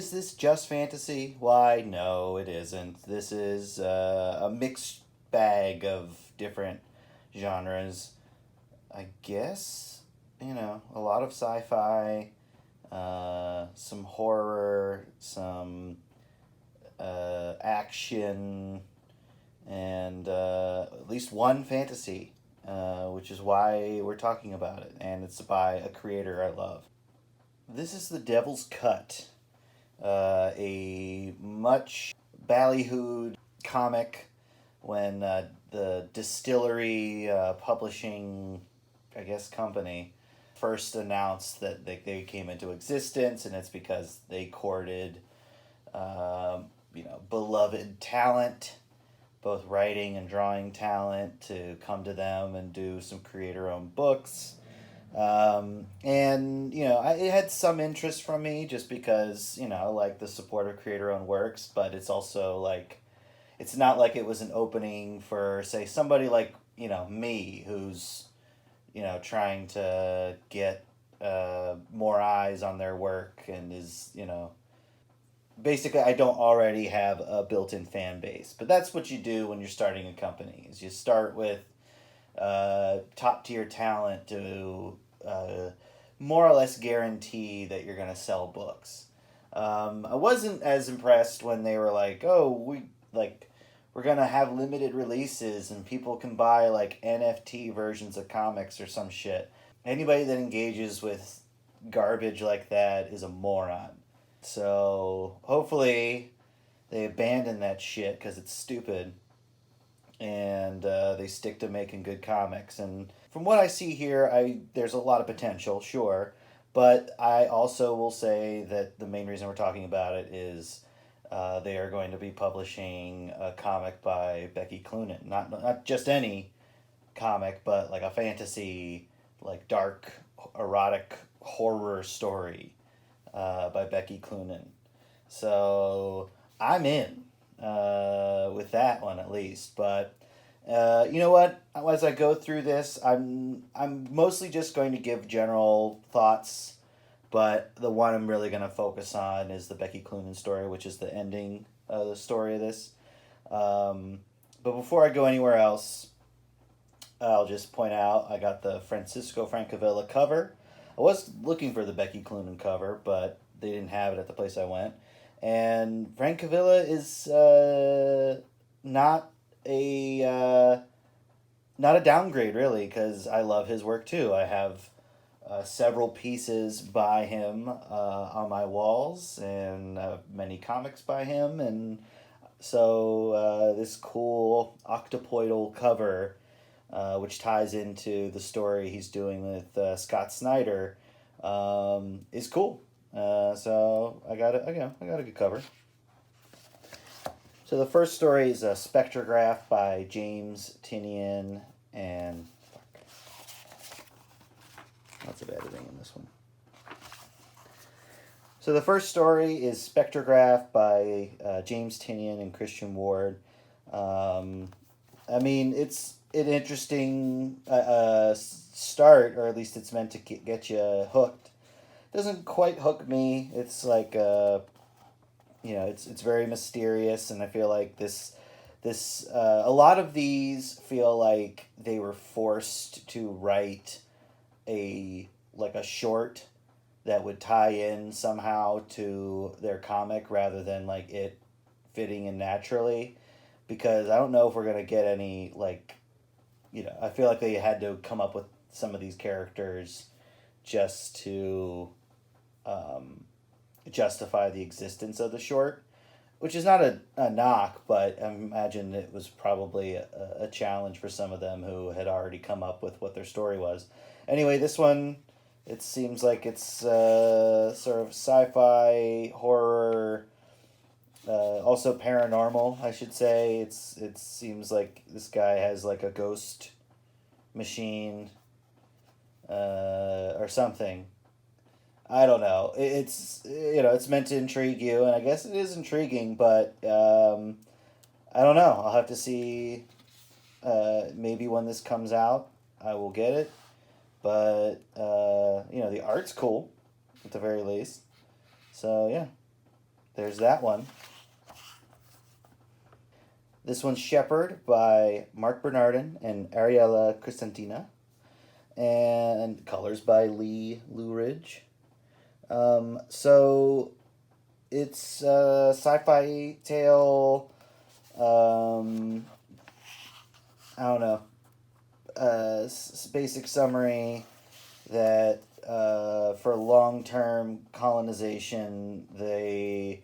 is this just fantasy? Why, no, it isn't. This is a mixed bag of different genres. I guess, a lot of sci-fi, some horror, some action, and at least one fantasy, which is why we're talking about it. And it's by a creator I love. This is The Devil's Cut, a much ballyhooed comic when the DSTLRY publishing, I guess, company first announced that they came into existence, and it's because they courted, beloved talent, both writing and drawing talent, to come to them and do some creator-owned books. It had some interest from me just because, I like the support of creator-owned works, but it's also like, it's not like it was an opening for, say, somebody like, me, who's, trying to get more eyes on their work and is, basically I don't already have a built-in fan base. But that's what you do when you're starting a company, is you start with top-tier talent to more or less guarantee that you're going to sell books. I wasn't as impressed when they were like, we're going to have limited releases and people can buy like NFT versions of comics or some shit. Anybody that engages with garbage like that is a moron. So hopefully they abandon that shit because it's stupid, and they stick to making good comics. And from what I see here, there's a lot of potential, sure, but I also will say that the main reason we're talking about it is they are going to be publishing a comic by Becky Cloonan. Not just any comic, but like a fantasy, like dark, erotic horror story by Becky Cloonan. So I'm in with that one at least. But you know what? As I go through this, I'm mostly just going to give general thoughts. But the one I'm really going to focus on is the Becky Cloonan story, which is the ending of the story of this. But before I go anywhere else, I'll just point out I got the Francavilla cover. I was looking for the Becky Cloonan cover, but they didn't have it at the place I went. And Francavilla is not a downgrade, really, because I love his work too. I have several pieces by him on my walls, and many comics by him, and so this cool octopoidal cover, which ties into the story he's doing with Scott Snyder, is cool. So I got a good cover. So the first story is a Spectrograph by James Tynion and lots of editing in this one. So the first story is Spectrograph by James Tynion and Christian Ward. It's an interesting start, or at least it's meant to get you hooked. Doesn't quite hook me. It's like it's very mysterious, and I feel like this a lot of these feel like they were forced to write a short that would tie in somehow to their comic rather than like it fitting in naturally, because I don't know if we're gonna get any I feel like they had to come up with some of these characters just to justify the existence of the short, which is not a knock, but I imagine it was probably a challenge for some of them who had already come up with what their story was. Anyway, this one, it seems like it's sort of sci-fi, horror, also paranormal, I should say. It seems like this guy has like a ghost machine or something. I don't know. It's meant to intrigue you, and I guess it is intriguing, but I don't know. I'll have to see. Maybe when this comes out, I will get it. But the art's cool, at the very least. So yeah. there's that one. This one's Shepherd by Mark Bernardin and Ariella Crisantina. And colors by Lee Luridge. So it's a sci-fi tale. I don't know. Basic summary that for long-term colonization, they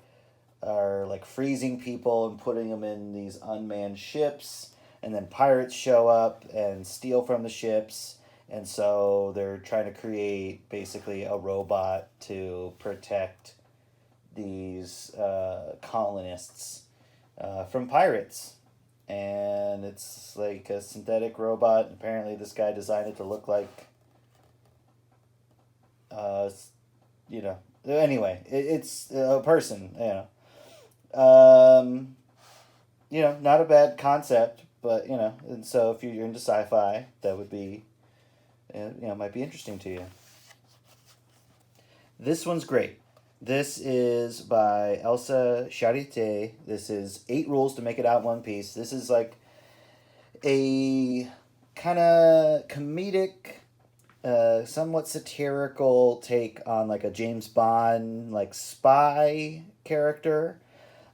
are like freezing people and putting them in these unmanned ships, and then pirates show up and steal from the ships, and so they're trying to create basically a robot to protect these colonists from pirates. And it's like a synthetic robot. Apparently this guy designed it to look like anyway, it's a person, not a bad concept, but and so if you're into sci-fi, that would be might be interesting to you. This one's great. This is by Elsa Charretier. This is 8 Rules to Make It Out in One Piece. This is like a kind of comedic, somewhat satirical take on like a James Bond like spy character.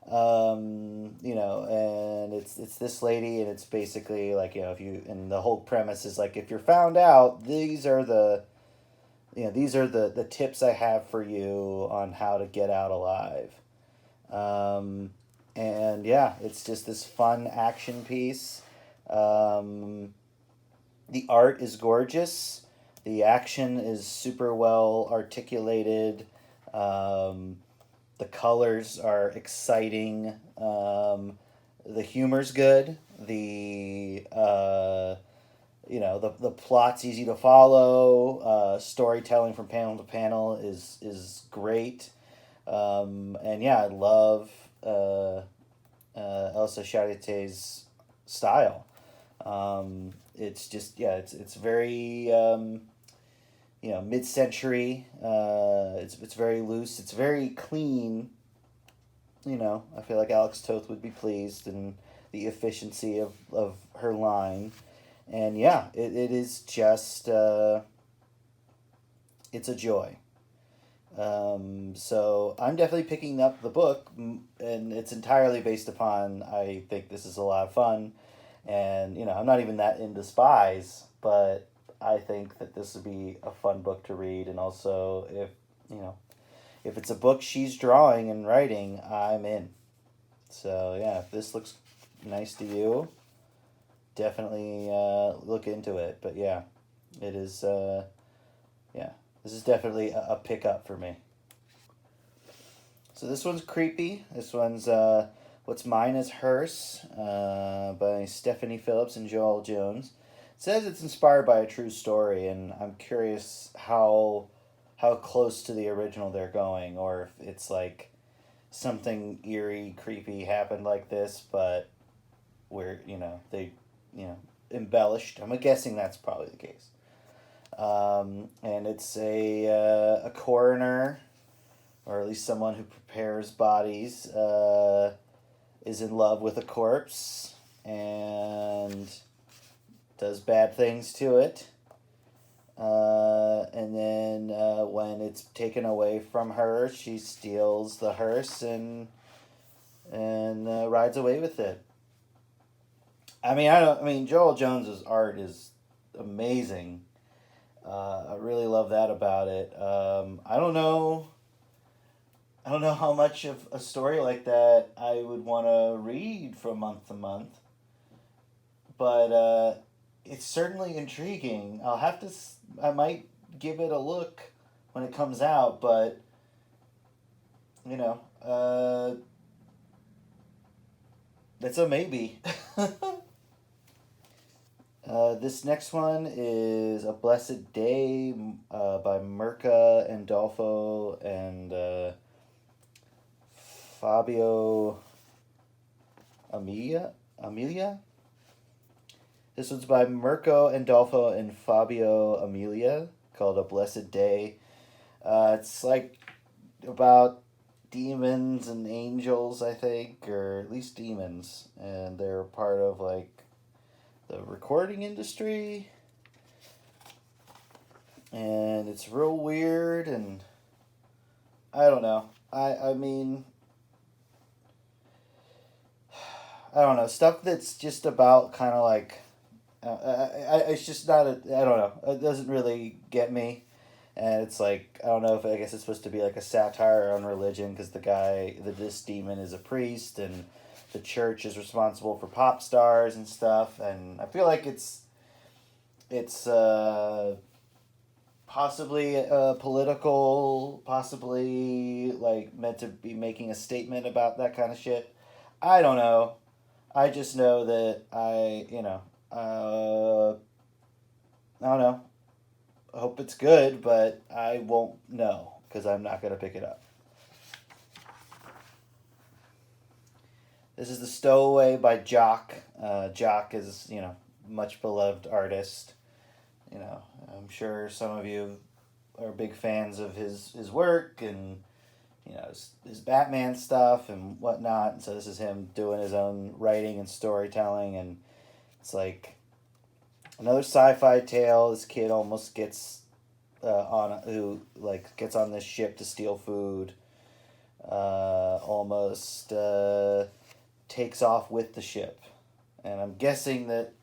And it's this lady, and it's basically like, and the whole premise is like, if you're found out, these are the tips I have for you on how to get out alive. And yeah, it's just this fun action piece. The art is gorgeous. The action is super well articulated. The colors are exciting. The humor's good. The plot's easy to follow. Storytelling from panel to panel is great. And yeah, I love Elsa Charretier's style. It's just it's very mid-century. It's very loose. It's very clean. I feel like Alex Toth would be pleased, and the efficiency of her line. And yeah, it is just it's a joy. So I'm definitely picking up the book, and it's entirely based upon, I think this is a lot of fun, and I'm not even that into spies, but I think that this would be a fun book to read. And also, if it's a book she's drawing and writing, I'm in. So yeah, if this looks nice to you, definitely look into it. But yeah, it is this is definitely a pickup for me. So this one's creepy. This one's What's Mine is Hers by Stephanie Phillips and Joel Jones. It says it's inspired by a true story, and I'm curious how close to the original they're going, or if it's like something eerie, creepy happened like this, but where they embellished. I'm guessing that's probably the case. And it's a coroner, or at least someone who prepares bodies, is in love with a corpse and does bad things to it. And then when it's taken away from her, she steals the hearse and rides away with it. Joel Jones's art is amazing. I really love that about it. I don't know how much of a story like that I would want to read from month to month, but it's certainly intriguing. I might give it a look when it comes out, but that's a maybe. This next one is A Blessed Day by Mirka Andolfo and Fabio Amelia? This one's by Mirko Andolfo and Fabio Amelia, called A Blessed Day. It's like about demons and angels, I think, or at least demons, and they're part of like the recording industry, and it's real weird, and I don't know. I mean, I don't know, stuff that's just about kind of like it's just not a, I don't know, it doesn't really get me. And it's like, I don't know if, I guess it's supposed to be like a satire on religion, because this demon is a priest, and the church is responsible for pop stars and stuff, and I feel like it's possibly political, possibly like meant to be making a statement about that kind of shit. I don't know. I just know that I don't know. I hope it's good, but I won't know because I'm not going to pick it up. This is The Stowaway by Jock. Jock is, much beloved artist. I'm sure some of you are big fans of his work and, his Batman stuff and whatnot. And so this is him doing his own writing and storytelling, and it's like another sci-fi tale. This kid almost gets gets on this ship to steal food. Almost takes off with the ship, and I'm guessing that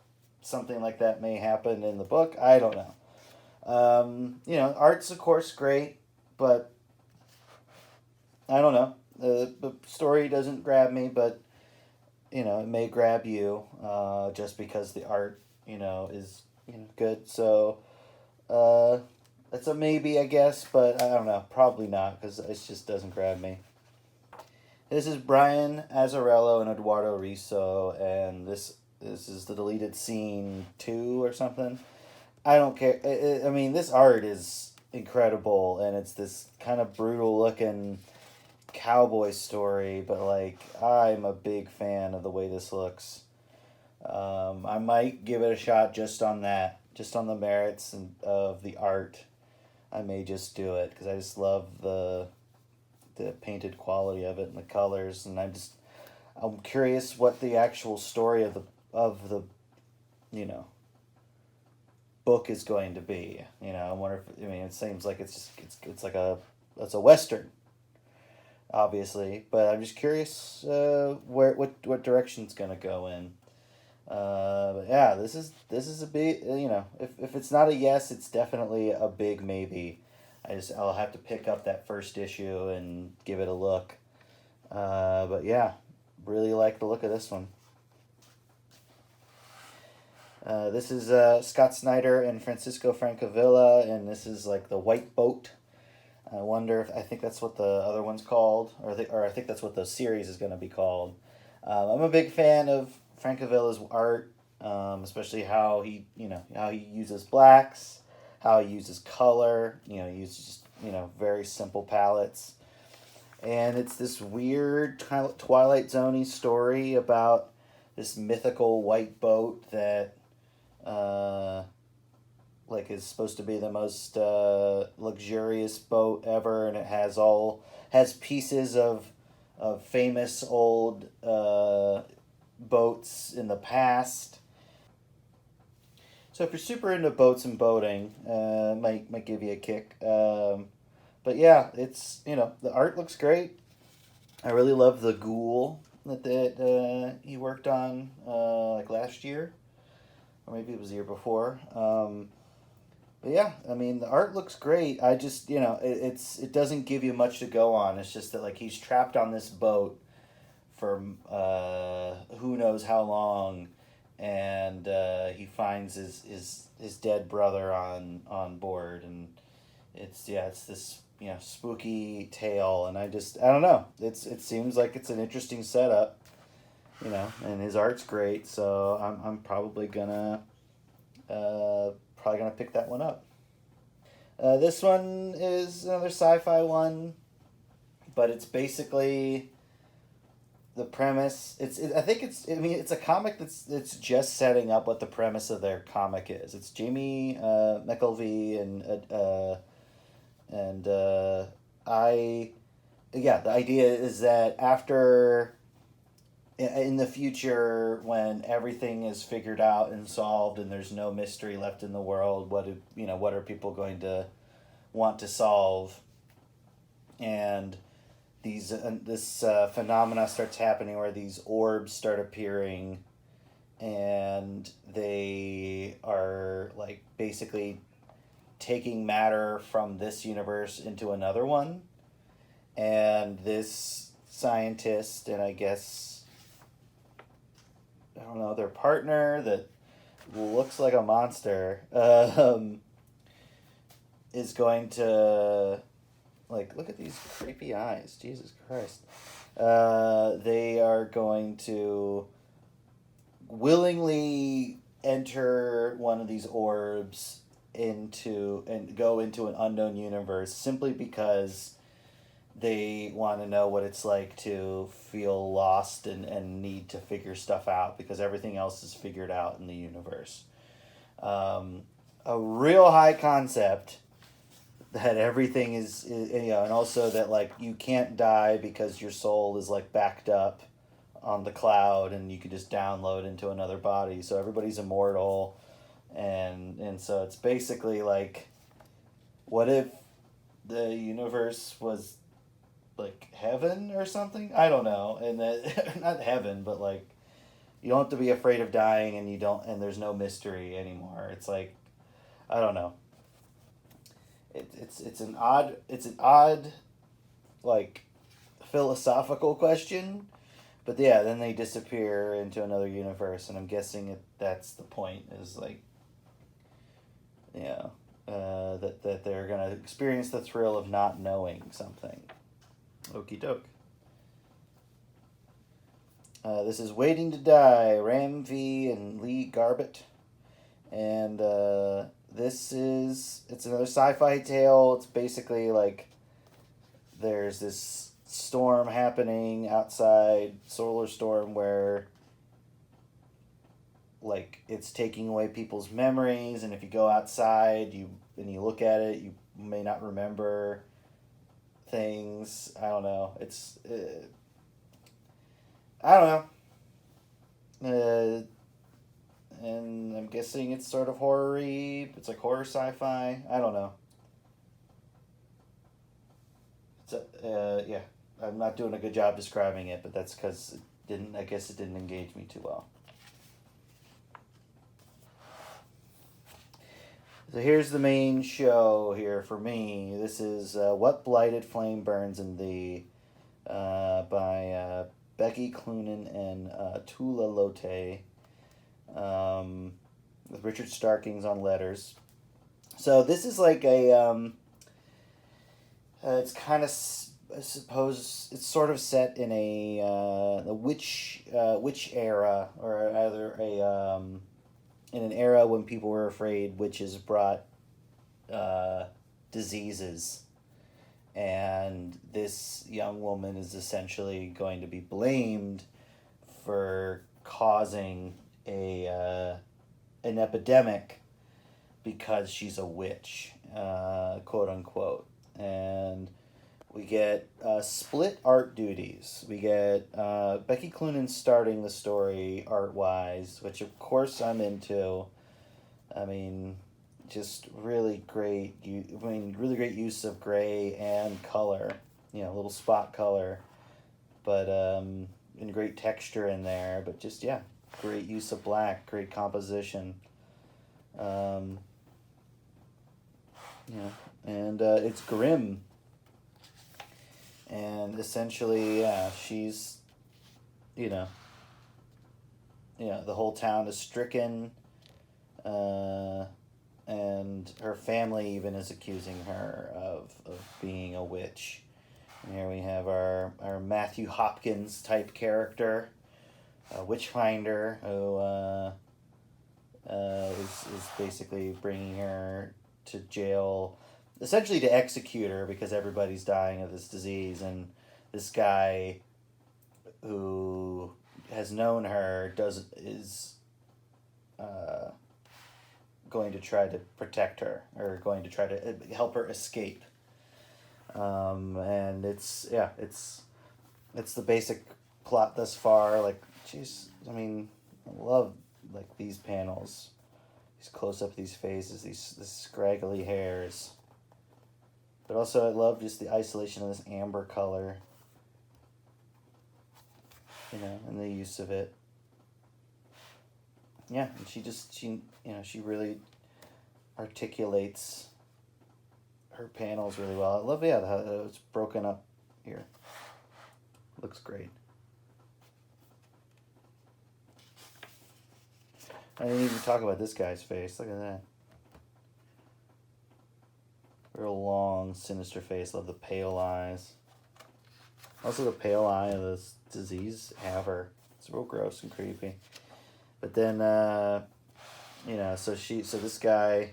something like that may happen in the book. I don't know. Art's of course great, but I don't know. The story doesn't grab me, but it may grab you just because the art is good. So it's a maybe, I guess, but I don't know. Probably not, because it just doesn't grab me. This is Brian Azzarello and Eduardo Riso, and this is the deleted scene 2 or something. I don't care. I mean, this art is incredible, and it's this kind of brutal looking cowboy story, but like, I'm a big fan of the way this looks. I might give it a shot just on that, just on the merits of the art. I may just do it because I just love the painted quality of it and the colors, and I'm curious what the actual story of the book is going to be. I wonder if, it seems like it's a western, obviously, but I'm just curious what direction it's gonna go in. But yeah, this is a big, if it's not a yes, it's definitely a big maybe. I'll have to pick up that first issue and give it a look. But yeah, really like the look of this one. This is Scott Snyder and Francisco Francavilla, and this is like The White Boat. I wonder I think that's what the other one's called, or I think that's what the series is going to be called. I'm a big fan of Francavilla's art, especially how he uses blacks, how he uses color. He uses just very simple palettes, and it's this weird kind of Twilight Zone-y story about this mythical white boat that is supposed to be the most luxurious boat ever, and it has pieces of famous old boats in the past. So if you're super into boats and boating, might give you a kick. But yeah, it's the art looks great. I really love the ghoul that he worked on like last year, or maybe it was the year before. But yeah, I mean, the art looks great. I just it doesn't give you much to go on. It's just that like he's trapped on this boat for who knows how long, and he finds his dead brother on board, and it's this spooky tale, and I don't know, it seems like it's an interesting setup, and his art's great, so I'm probably gonna pick that one up. This one is another sci-fi one, but it's basically the premise. It's a comic that's just setting up what the premise of their comic is. It's Jamie McKelvey and yeah, the idea is that after, in the future, when everything is figured out and solved and there's no mystery left in the world, what are people going to want to solve? And this phenomena starts happening where these orbs start appearing, and they are like basically taking matter from this universe into another one. And this scientist, and I guess, I don't know, their partner that looks like a monster, is going to, like, look at these creepy eyes, Jesus Christ. They are going to willingly enter one of these orbs and go into an unknown universe simply because they want to know what it's like to feel lost and need to figure stuff out because everything else is figured out in the universe. A real high concept that everything is, and also that, like, you can't die because your soul is, like, backed up on the cloud and you can just download into another body. So everybody's immortal. And so it's basically like, what if the universe was like heaven or something? I don't know. And that, not heaven, but like, you don't have to be afraid of dying, and there's no mystery anymore. It's like, I don't know. It's an odd like philosophical question, but yeah, then they disappear into another universe, and I'm guessing that's the point, is like, that they're gonna experience the thrill of not knowing something. Okie doke. This is Waiting to Die, Ram V and Lee Garbett. And it's another sci-fi tale. It's basically like there's this storm happening outside, solar storm, where like it's taking away people's memories, and if you go outside and you look at it, you may not remember things. I don't know. It's I don't know. And I'm guessing it's sort of horror-y. It's like horror sci-fi. I don't know. Yeah. I'm not doing a good job describing it, but that's because I guess it didn't engage me too well. So here's the main show here for me. This is What Blighted Flame Burns in Thee, by Becky, Cloonan, and Tula, Lotay, with Richard Starkings on letters. So this is like a, it's kind of, I suppose, it's sort of set in a witch era, or either in an era when people were afraid witches brought diseases. And this young woman is essentially going to be blamed for causing an epidemic because she's a witch, quote unquote. And we get split art duties. We get Becky Cloonan starting the story art-wise, which of course I'm into. I mean, just really great. Really great use of gray and color. A little spot color, but and great texture in there. But just great use of black, great composition. And it's grim. And essentially, she's, the whole town is stricken, and her family even is accusing her of being a witch. And here we have our Matthew Hopkins type character, a witch finder, who is basically bringing her to jail, essentially to execute her because everybody's dying of this disease, and this guy who has known her is going to try to protect her, or going to try to help her escape. And it's the basic plot thus far. Like, jeez, I mean, I love like these panels, these close up these faces, these scraggly hairs. But also, I love just the isolation of this amber color. You know, and the use of it. Yeah, and she really articulates her panels really well. I love, how it's broken up here. Looks great. I didn't even talk about this guy's face. Look at that. Real long, sinister face. Love the pale eyes. Also, the pale eye of this disease haver. It's real gross and creepy. But then, so this guy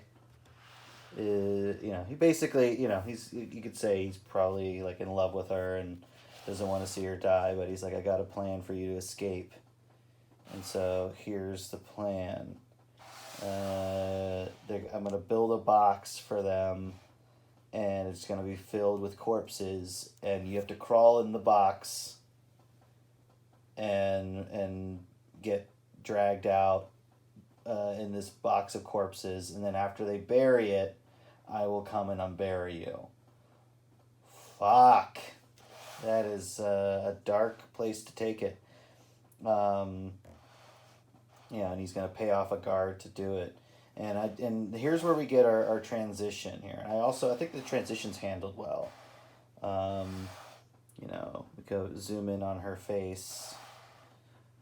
is, he basically, you could say he's probably like in love with her and doesn't want to see her die, but he's like, I got a plan for you to escape. And so here's the plan. I'm going to build a box for them, and it's going to be filled with corpses, and you have to crawl in the box and get dragged out in this box of corpses, and then after they bury it, I will come and unbury you. Fuck. That is a dark place to take it. And he's going to pay off a guard to do it. And here's where we get our transition here. And I think the transition's handled well. We go zoom in on her face,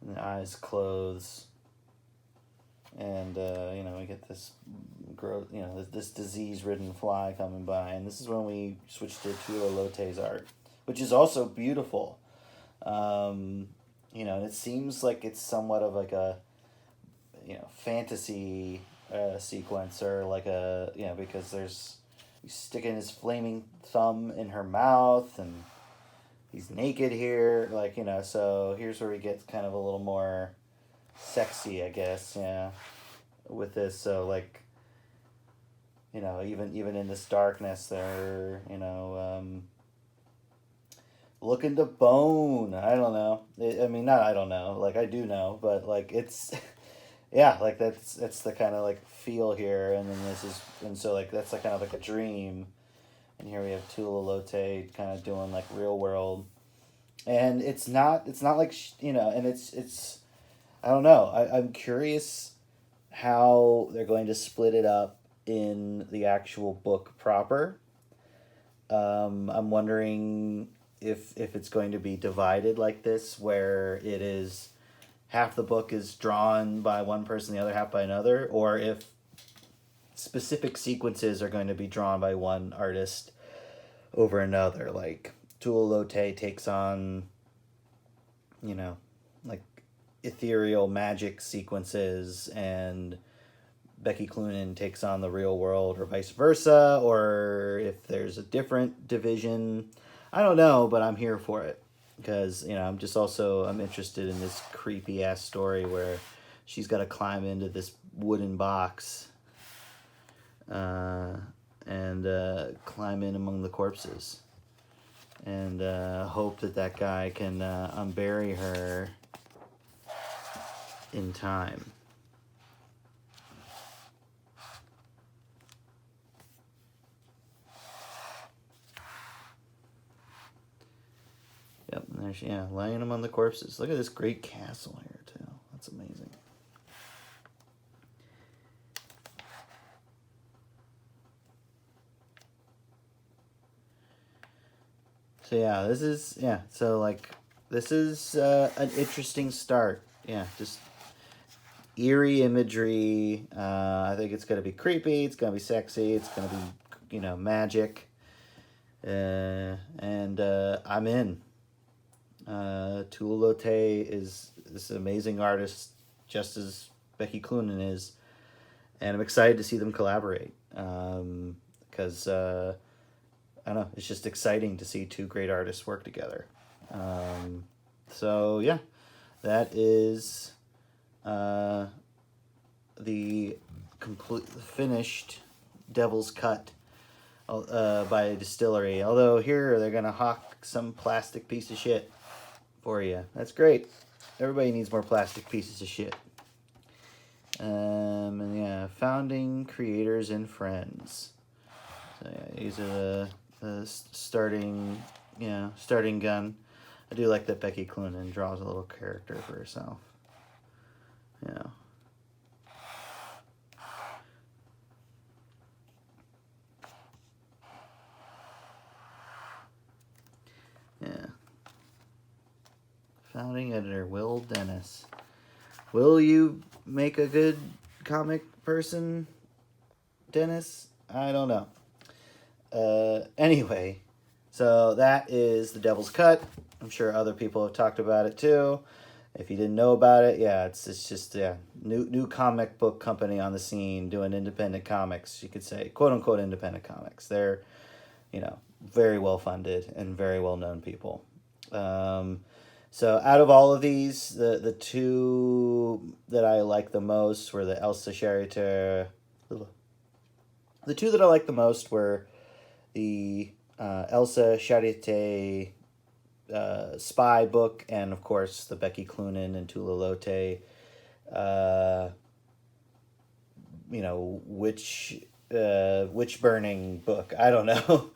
and the eyes close. And, we get this this disease-ridden fly coming by. And this is when we switch to Tula Lotay's art, which is also beautiful. And it seems like it's somewhat of like a, fantasy sequence, or like because he's sticking his flaming thumb in her mouth, and he's naked here, so here's where he gets kind of a little more sexy, I guess, with this. So even in this darkness, they're looking to bone. I don't know. Not I don't know. I do know, but it's that's the kind of feel here, and then that's kind of a dream, and here we have Tula Lotay kind of doing real world, and it's not and it's I don't know. I'm curious how they're going to split it up in the actual book proper. I'm wondering if it's going to be divided like this, where it is half the book is drawn by one person, the other half by another, or if specific sequences are going to be drawn by one artist over another. Like Tula Lotay takes on, ethereal magic sequences, and Becky Cloonan takes on the real world, or vice versa, or if there's a different division. I don't know, but I'm here for it. Because, I'm interested in this creepy ass story where she's got to climb into this wooden box and climb in among the corpses, and hope that guy can unbury her in time. Yep, and there she, laying among the corpses. Look at this great castle here, too. That's amazing. So this is an interesting start. Just eerie imagery. I think it's gonna be creepy. It's gonna be sexy. It's gonna be magic. And I'm in. Tula Lotay is this amazing artist, just as Becky Cloonan is, and I'm excited to see them collaborate. Because I don't know, it's just exciting to see two great artists work together. That is the complete finished Devil's Cut by DSTLRY. Although here they're gonna hawk some plastic piece of shit for you. That's great. Everybody needs more plastic pieces of shit. And yeah, founding creators and friends. So yeah, these are the starting, starting gun. I do like that Becky Cloonan draws a little character for herself. Yeah. Yeah. Founding editor Will Dennis. Will you make a good comic person, Dennis? I don't know. Anyway, so that is The Devil's Cut. I'm sure other people have talked about it too. If you didn't know about it, yeah, it's just new comic book company on the scene doing independent comics. You could say, quote unquote, independent comics. They're, very well funded and very well known people. So out of all of these, the two that I like the most were the Elsa Charretier. The two that I liked the most were the Elsa Charretier spy book, and of course the Becky Cloonan and Tula Lotay witch burning book. I don't know.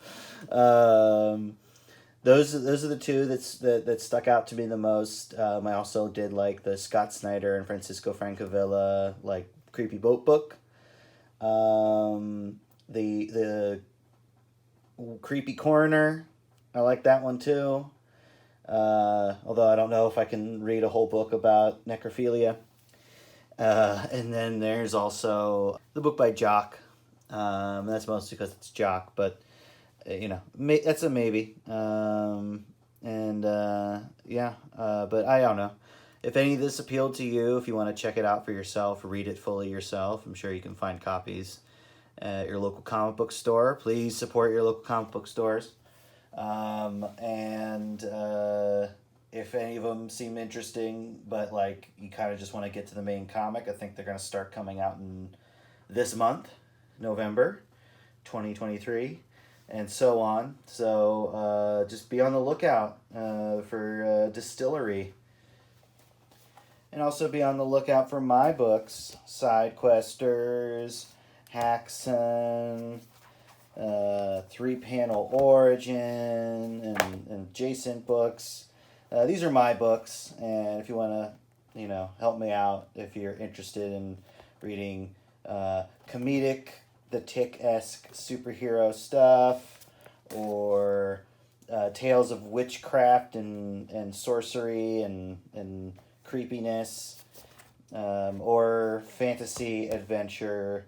Those are the two that stuck out to me the most. I also did like the Scott Snyder and Francavilla like creepy boat book. The creepy coroner, I like that one too. Although I don't know if I can read a whole book about necrophilia. And then there's also the book by Jock. That's mostly because it's Jock, but that's a maybe. But I don't know. If any of this appealed to you, if you want to check it out for yourself, read it fully yourself, I'm sure you can find copies at your local comic book store. Please support your local comic book stores. If any of them seem interesting, but like you kind of just want to get to the main comic, I think they're going to start coming out in this month, November 2023, and so on. So just be on the lookout for DSTLRY. And also be on the lookout for my books, Side Questers, Haxon, 3-Panel Origin, and adjacent books. These are my books, and if you want to, help me out, if you're interested in reading comedic, the Tick-esque superhero stuff, or tales of witchcraft and sorcery and creepiness, or fantasy adventure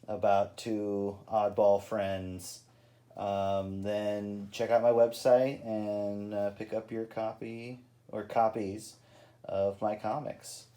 about two oddball friends, then check out my website and pick up your copy or copies of my comics.